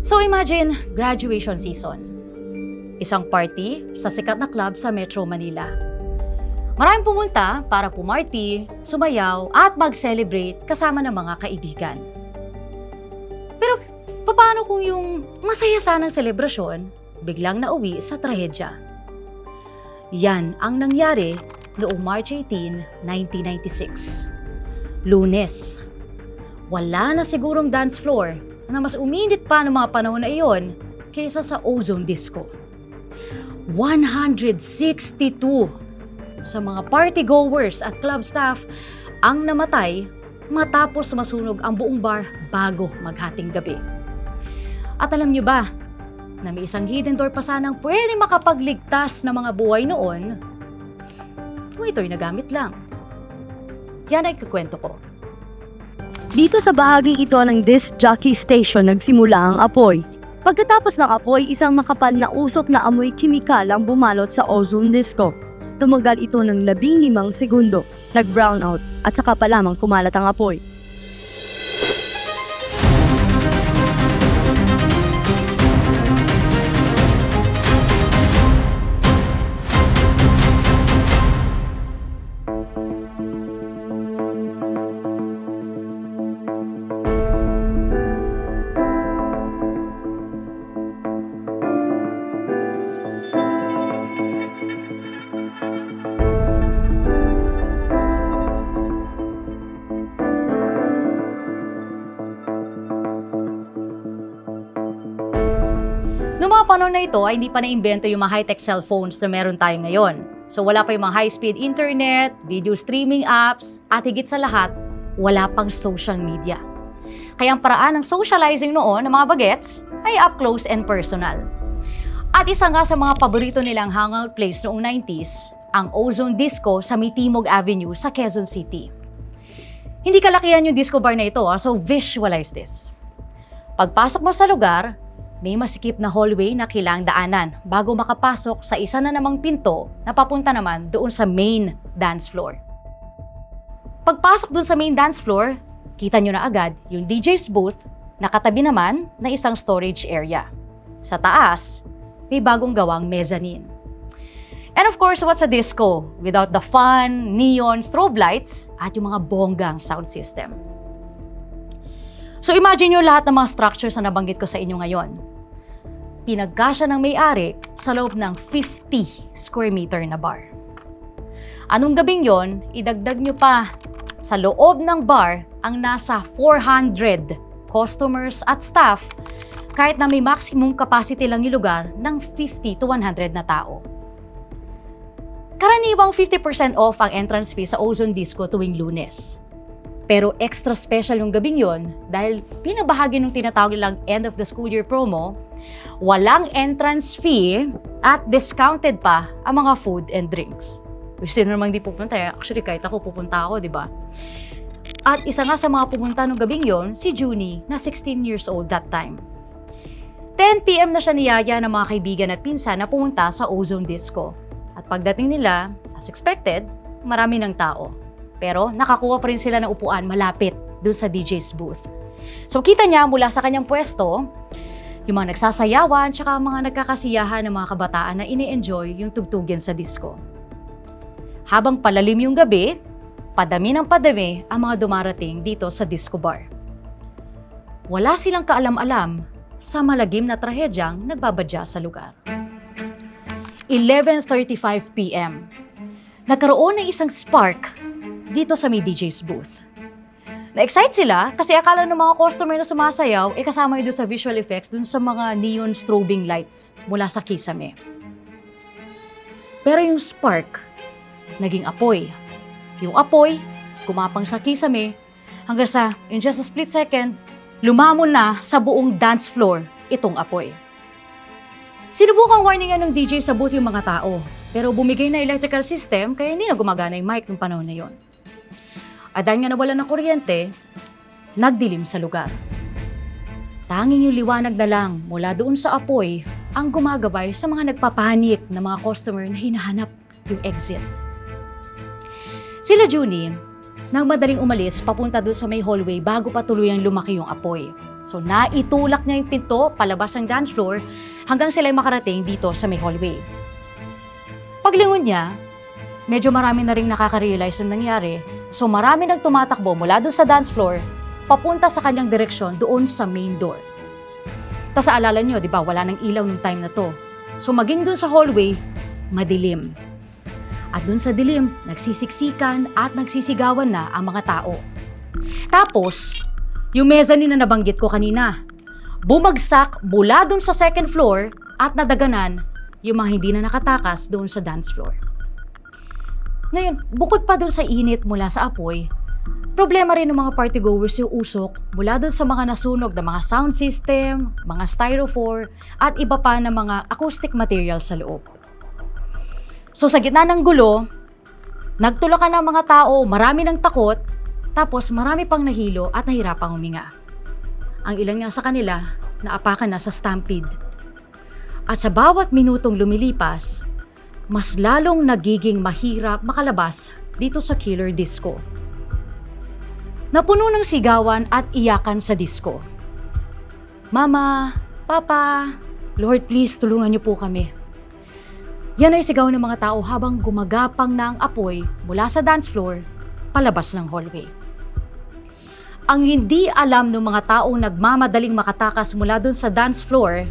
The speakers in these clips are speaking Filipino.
So imagine, graduation season. Isang party sa sikat na club sa Metro Manila. Maraming pumunta para pumarty, sumayaw at mag-celebrate kasama ng mga kaibigan. Pero paano kung yung masaya sanang selebrasyon biglang nauwi sa trahedya? Yan ang nangyari noong March 18, 1996. Lunes. Wala na sigurong dance floor na mas uminit pa ng mga panahon na iyon kaysa sa Ozone Disco. 162 sa mga party-goers at club staff ang namatay matapos masunog ang buong bar bago maghating gabi. At alam niyo ba na may isang hidden door pa sanang pwede makapagligtas ng mga buhay noon kung ito'y nagamit lang. Yan ay kukwento ko. Dito sa bahaging ito ng disc jockey station nagsimula ang apoy. Pagkatapos ng apoy, isang makapal na usok na amoy kimikal ang bumalot sa ozone disco. Tumagal ito ng 15 segundo, nag-brown out at saka pa lamang kumalat ang apoy. Noong mga panahon na ito ay hindi pa na-imbento yung mga high-tech cellphones na meron tayo ngayon. So wala pa yung mga high-speed internet, video streaming apps, at higit sa lahat, wala pang social media. Kaya ang paraan ng socializing noon ng mga bagets ay up close and personal. At isa nga sa mga paborito nilang hangout place noong 90s, ang Ozone Disco sa May Timog Avenue sa Quezon City. Hindi kalakihan yung disco bar na ito, so visualize this. Pagpasok mo sa lugar, may masikip na hallway na kailangang daanan bago makapasok sa isa na namang pinto na papunta naman doon sa main dance floor. Pagpasok doon sa main dance floor, kita nyo na agad yung DJ's booth, nakatabi naman na isang storage area. Sa taas, may bagong gawang mezzanine. And of course, what's a disco without the fun, neon, strobe lights at yung mga bonggang sound system? So imagine nyo lahat ng mga structures na nabanggit ko sa inyo ngayon. Pinagkasya ng may-ari sa loob ng 50 square meter na bar. Anong gabing yon, idagdag nyo pa sa loob ng bar ang nasa 400 customers at staff kahit na may maximum capacity lang yung lugar ng 50 to 100 na tao. Karaniwang 50% off ang entrance fee sa Ozone Disco tuwing Lunes. Pero extra special yung gabing yon dahil binabahagi ng tinatawag lang end of the school year promo, walang entrance fee at discounted pa ang mga food and drinks. Sino namang di pupunta? Actually, kahit ako pupunta ako, di ba? At isa nga sa mga pupunta nung gabing yon, si Junie, na 16 years old that time. 10 PM na siya niyaya ng mga kaibigan at pinsan na pumunta sa Ozone Disco. At pagdating nila, as expected, marami ng tao. Pero nakakuha pa rin sila ng upuan malapit doon sa DJ's booth. So kita niya mula sa kanyang pwesto, yung mga nagsasayawan tsaka mga nagkakasiyahan ng mga kabataan na ini-enjoy yung tugtugin sa disco. Habang palalim yung gabi, padami ng padami ang mga dumarating dito sa disco bar. Wala silang kaalam-alam sa malagim na trahedyang nagbabadya sa lugar. 11:35 PM. Nagkaroon ng isang spark dito sa may DJ's booth. Na-excite sila kasi akala ng mga customer na sumasayaw kasama yun doon sa visual effects dun sa mga neon strobing lights mula sa kisame. Pero yung spark, naging apoy. Yung apoy, gumapang sa kisame hanggang sa, in just a split second, lumamon na sa buong dance floor itong apoy. Sinubukang warningan ng DJ sa booth yung mga tao, pero bumigay na electrical system kaya hindi na gumagana yung mic nung panahon na yon. At dahil nga nawala ng kuryente, nagdilim sa lugar. Tanging yung liwanag na lang mula doon sa apoy ang gumagabay sa mga nagpapanik na mga customer na hinahanap yung exit. Sila Junie, nang madaling umalis papunta doon sa may hallway bago pa tuluyang lumaki yung apoy. So naitulak niya yung pinto palabas ng dance floor hanggang sila makarating dito sa may hallway. Paglingon niya, medyo marami na rin nakaka-realize ng nangyari. So marami nang tumatakbo mula doon sa dance floor papunta sa kanyang direksyon doon sa main door. Tas alala niyo, di ba, wala nang ilaw nung time na to. So maging doon sa hallway, madilim. At doon sa dilim, nagsisiksikan at nagsisigawan na ang mga tao. Tapos, yung mezzanine na nabanggit ko kanina, bumagsak mula doon sa second floor at nadaganan yung mga hindi na nakatakas doon sa dance floor. Ngayon, bukod pa doon sa init mula sa apoy, problema rin ng mga partygoers yung usok mula doon sa mga nasunog na mga sound system, mga styrofoam, at iba pa na mga acoustic material sa loob. So sa gitna ng gulo, nagtulakan ng mga tao, marami ng takot, tapos marami pang nahilo at nahirapang huminga. Ang ilan nga sa kanila, naapakan na sa stampede. At sa bawat minutong lumilipas, mas lalong nagiging mahirap makalabas dito sa killer disco. Napuno ng sigawan at iyakan sa disco. Mama, Papa, Lord please tulungan niyo po kami. Yan ay sigaw ng mga tao habang gumagapang na ang apoy mula sa dance floor palabas ng hallway. Ang hindi alam ng mga taong nagmamadaling makatakas mula dun sa dance floor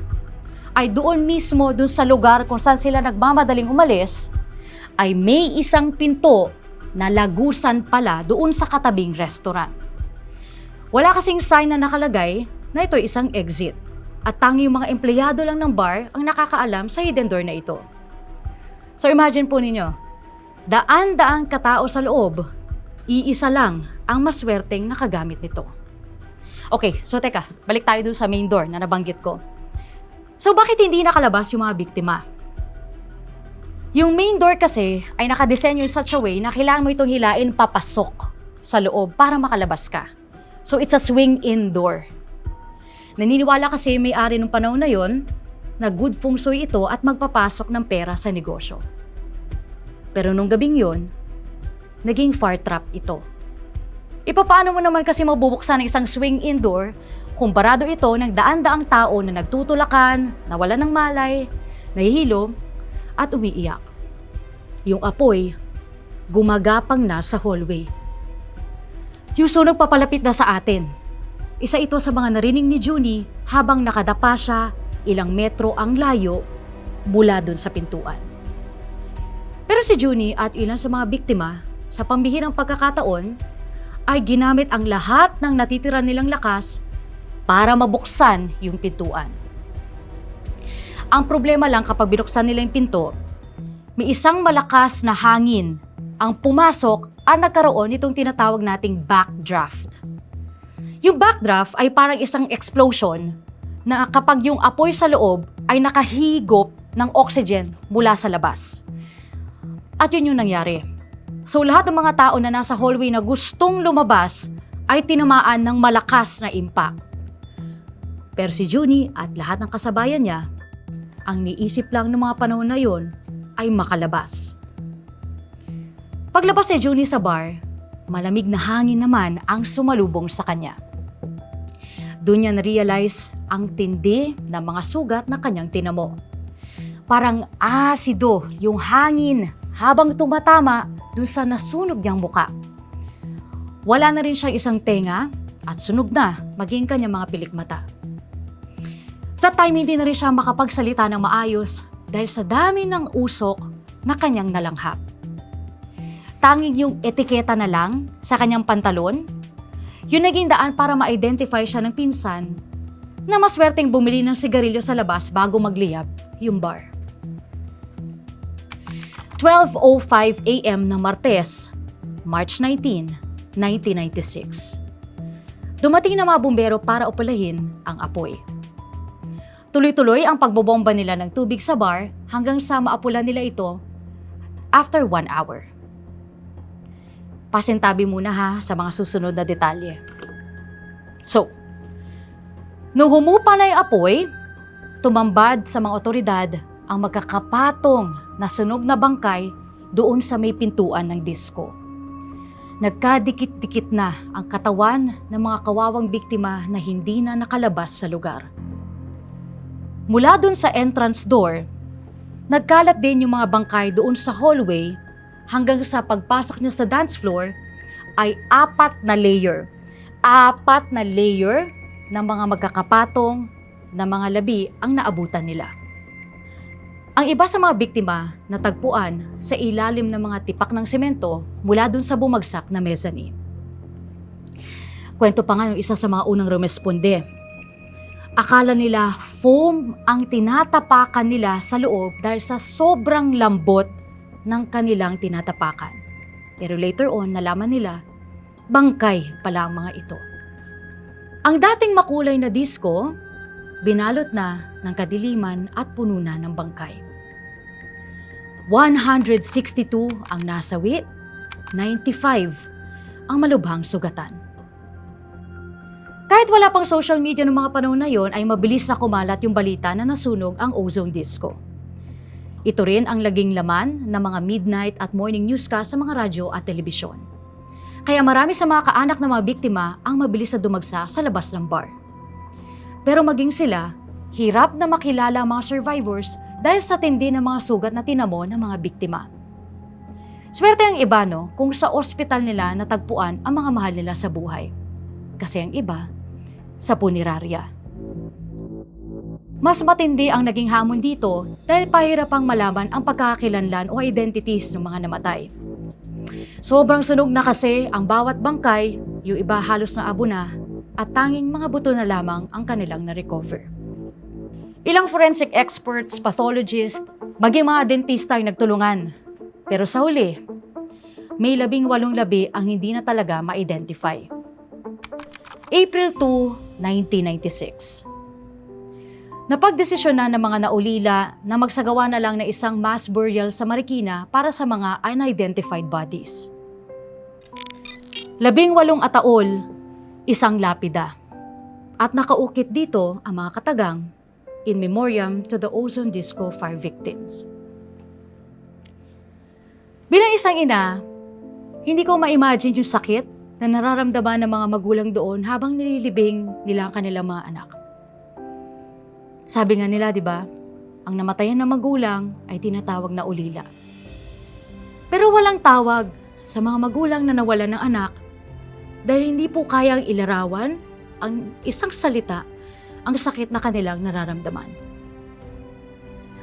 ay doon mismo dun sa lugar kung saan sila nagmamadaling umalis ay may isang pinto na lagusan pala doon sa katabing restaurant. Wala kasing sign na nakalagay na ito isang exit at tanging yung mga empleyado lang ng bar ang nakakaalam sa hidden door na ito. So imagine po ninyo, daan-daang katao sa loob, iisa lang ang maswerteng nakagamit nito. Okay, so teka, balik tayo dun sa main door na nabanggit ko. So bakit hindi nakalabas yung mga biktima? Yung main door kasi ay nakadesenyo in such a way na kailangan mo itong hilain papasok sa loob para makalabas ka. So it's a swing-in door. Naniniwala kasi may-ari ng panahon na yon na good feng shui ito at magpapasok ng pera sa negosyo. Pero nung gabing yon, naging fire trap ito. Ipapaano mo naman kasi mabubuksan ng isang swing-in door kung barado ito ng daan-daang tao na nagtutulakan, nawalan ng malay, nahihilo, at umiiyak. Yung apoy, gumagapang na sa hallway. Yung sunog papalapit na sa atin. Isa ito sa mga narinig ni Junie habang nakadapa siya ilang metro ang layo mula dun sa pintuan. Pero si Junie at ilan sa mga biktima sa pambihirang pagkakataon ay ginamit ang lahat ng natitira nilang lakas para mabuksan yung pintuan. Ang problema lang kapag binuksan nila yung pinto, may isang malakas na hangin ang pumasok at nagkaroon itong tinatawag nating backdraft. Yung backdraft ay parang isang explosion na kapag yung apoy sa loob ay nakahigop ng oxygen mula sa labas. At yun yung nangyari. So lahat ng mga tao na nasa hallway na gustong lumabas ay tinamaan ng malakas na impact. Pero si Junie at lahat ng kasabayan niya, ang niisip lang ng mga panahon na yon ay makalabas. Paglabas ni Junie sa bar, malamig na hangin naman ang sumalubong sa kanya. Doon niya na-realize ang tindi ng mga sugat na kanyang tinamo. Parang asido yung hangin habang tumatama dun sa nasunog niyang muka. Wala na rin siyang isang tenga at sunog na maging kanyang mga pilikmata. That time hindi na rin siya makapagsalita ng maayos dahil sa dami ng usok na kanyang nalanghap. Tanging yung etiketa na lang sa kanyang pantalon, yun naging daan para ma-identify siya ng pinsan na maswerteng bumili ng sigarilyo sa labas bago magliyab yung bar. 12:05 a.m. ng Martes, March 19, 1996. Dumating na mga bumbero para upalahin ang apoy. Tuloy-tuloy ang pagbobomba nila ng tubig sa bar hanggang sa maapulan nila ito after 1 hour. Pasintabi muna ha sa mga susunod na detalye. So, nung humupa na yung apoy, tumambad sa mga otoridad ang magkakapatong na sunog na bangkay doon sa may pintuan ng disco. Nagkadikit-dikit na ang katawan ng mga kawawang biktima na hindi na nakalabas sa lugar. Mula dun sa entrance door, nagkalat din yung mga bangkay doon sa hallway hanggang sa pagpasok niya sa dance floor ay 4 na layer. 4 na layer ng mga magkakapatong na mga labi ang naabutan nila. Ang iba sa mga biktima natagpuan sa ilalim ng mga tipak ng semento mula dun sa bumagsak na mezzanine. Kwento pa nga ng isa sa mga unang rumesponde. Akala nila foam ang tinatapakan nila sa loob dahil sa sobrang lambot ng kanilang tinatapakan. Pero later on, nalaman nila, bangkay pala ang mga ito. Ang dating makulay na disco, binalot na ng kadiliman at puno na ng bangkay. 162 ang nasawi, 95 ang malubhang sugatan. Kahit wala pang social media noong mga panahon na yon, ay mabilis na kumalat yung balita na nasunog ang ozone disco. Ito rin ang laging laman ng mga midnight at morning newscast sa mga radyo at telebisyon. Kaya marami sa mga kaanak ng mga biktima ang mabilis na dumagsa sa labas ng bar. Pero maging sila, hirap na makilala ang mga survivors dahil sa tindi ng mga sugat na tinamo ng mga biktima. Swerte ang iba kung sa ospital nila natagpuan ang mga mahal nila sa buhay. Kasi ang iba, sa punerarya. Mas matindi ang naging hamon dito dahil pahirapang malaman ang pagkakakilanlan o identities ng mga namatay. Sobrang sunog na kasi ang bawat bangkay, yung iba halos na abo na, at tanging mga buto na lamang ang kanilang na-recover. Ilang forensic experts, pathologists, maging mga dentista ay nagtulungan. Pero sa huli, may 18 labi ang hindi na talaga ma-identify. April 2, 1996. Napagdesisyon na ng mga naulila na magsagawa na lang na isang mass burial sa Marikina para sa mga unidentified bodies. 18 ataol, isang lapida. At nakaukit dito ang mga katagang in memoriam to the ozone disco fire victims. Bilang isang ina, hindi ko ma-imagine yung sakit na nararamdaman ng mga magulang doon habang nililibing nila ang kanilang mga anak. Sabi nga nila, di ba, ang namatayan ng magulang ay tinatawag na ulila. Pero walang tawag sa mga magulang na nawalan ng anak dahil hindi po kayang ilarawan ang isang salita ang sakit na kanilang nararamdaman.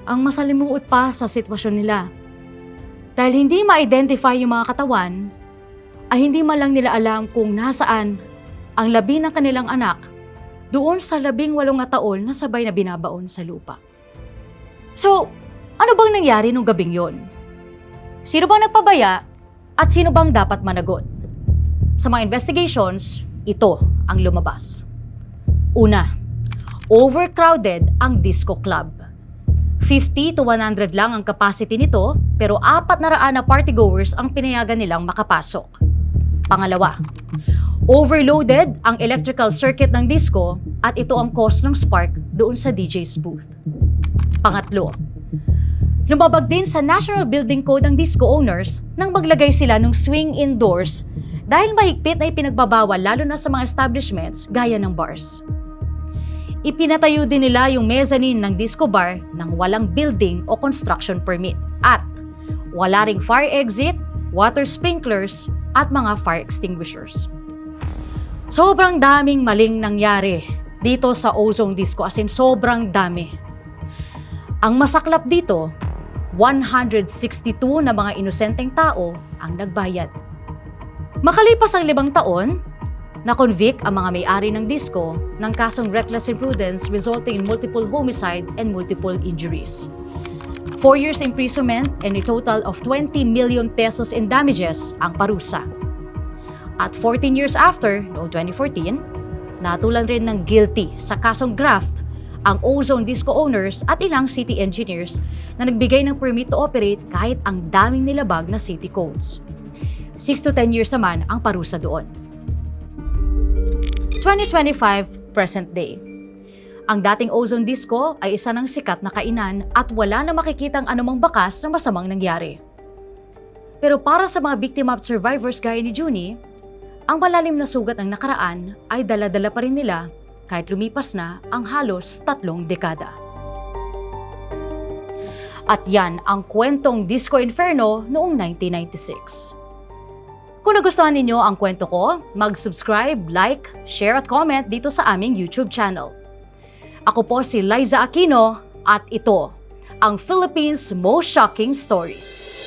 Ang masalimuot pa sa sitwasyon nila, dahil hindi ma-identify yung mga katawan, ay hindi man lang nila alam kung nasaan ang labi ng kanilang anak doon sa 18 ataol na sabay na binabaon sa lupa. So, ano bang nangyari nung gabing yon? Sino bang nagpabaya at sino bang dapat managot? Sa mga investigations, ito ang lumabas. Una, overcrowded ang disco club. 50 to 100 lang ang capacity nito, pero 400 na partygoers ang pinayagan nilang makapasok. Pangalawa, overloaded ang electrical circuit ng disco at ito ang cause ng spark doon sa DJ's booth. Pangatlo, lumabag din sa National Building Code ang disco owners nang maglagay sila ng swing indoors dahil mahigpit na ipinagbabawal lalo na sa mga establishments gaya ng bars. Ipinatayo din nila yung mezzanine ng disco bar nang walang building o construction permit at wala ring fire exit, water sprinklers at mga fire extinguishers. Sobrang daming maling nangyari dito sa ozone disco, as in sobrang dami. Ang masaklap dito, 162 na mga inosenteng tao ang nagbayad. Makalipas ang 5 taon, na-convict ang mga may-ari ng disco ng kasong reckless imprudence resulting in multiple homicide and multiple injuries. 4 years imprisonment and a total of 20 million pesos in damages ang parusa. At 14 years after, noong 2014, natulan rin ng guilty sa kasong graft ang ozone disco owners at ilang city engineers na nagbigay ng permit to operate kahit ang daming nilabag na city codes. 6 to 10 years naman ang parusa doon. 2025 present day. Ang dating ozone disco ay isa ng sikat na kainan at wala na makikitang anumang bakas ng masamang nangyari. Pero para sa mga biktima at survivors gaya ni Junie, ang malalim na sugat ng nakaraan ay dala-dala pa rin nila kahit lumipas na ang halos 3 dekada. At yan ang kwentong Disco Inferno noong 1996. Kung nagustuhan ninyo ang kwento ko, mag-subscribe, like, share at comment dito sa aming YouTube channel. Ako po si Liza Aquino at ito ang Philippines' Most Shocking Stories.